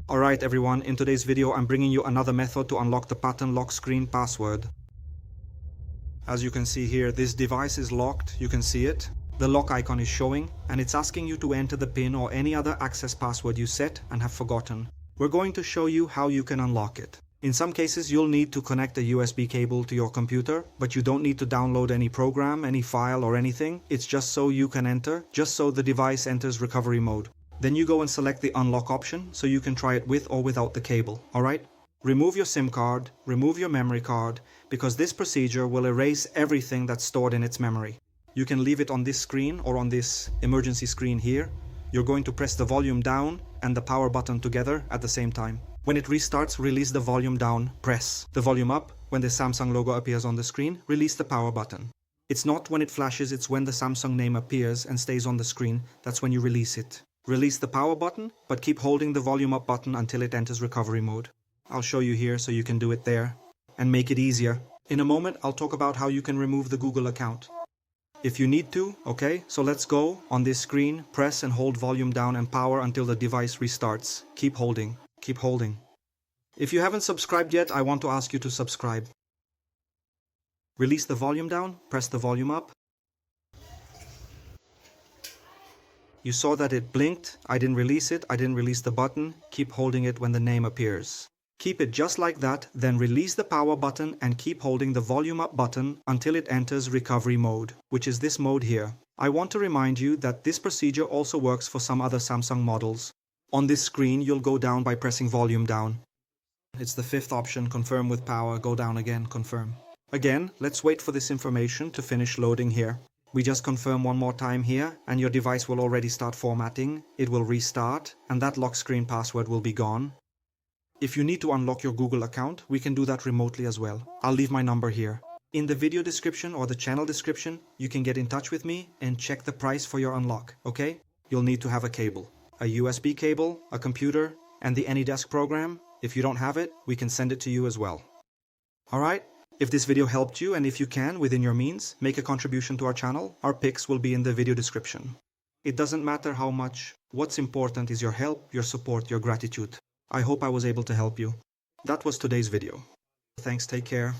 Alright everyone, in today's video I'm bringing you another method to unlock the pattern lock screen password. As you can see here, this device is locked, you can see it. The lock icon is showing and it's asking you to enter the PIN or any other access password you set and have forgotten. We're going to show you how you can unlock it. In some cases you'll need to connect a USB cable to your computer, but you don't need to download any program, any file or anything. It's just so you can enter, just so the device enters recovery mode. Then you go and select the unlock option so you can try it with or without the cable, alright? Remove your SIM card, remove your memory card, because this procedure will erase everything that's stored in its memory. You can leave it on this screen or on this emergency screen here. You're going to press the volume down and the power button together at the same time. When it restarts, release the volume down, press the volume up. When the Samsung logo appears on the screen, release the power button. It's not when it flashes, it's when the Samsung name appears and stays on the screen, that's when you release it. Release the power button, but keep holding the volume up button until it enters recovery mode. I'll show you here so you can do it there and make it easier. In a moment, I'll talk about how you can remove the Google account. If you need to, okay, so let's go. On this screen, press and hold volume down and power until the device restarts. Keep holding, keep holding. If you haven't subscribed yet, I want to ask you to subscribe. Release the volume down, press the volume up. You saw that it blinked. I didn't release it, I didn't release the button. Keep holding it when the name appears. Keep it just like that, then release the power button and keep holding the volume up button until it enters recovery mode, which is this mode here. I want to remind you that this procedure also works for some other Samsung models. On this screen, you'll go down by pressing volume down. It's the fifth option, confirm with power, go down again, confirm. Again, let's wait for this information to finish loading here. We just confirm one more time here and your device will already start formatting. It will restart and that lock screen password will be gone. If you need to unlock your Google account, we can do that remotely as well. I'll leave my number here. In the video description or the channel description, you can get in touch with me and check the price for your unlock, okay? You'll need to have a cable, a USB cable, a computer, and the AnyDesk program. If you don't have it, we can send it to you as well. Alright? If this video helped you and if you can, within your means, make a contribution to our channel, our pics will be in the video description. It doesn't matter how much. What's important is your help, your support, your gratitude. I hope I was able to help you. That was today's video. Thanks, take care.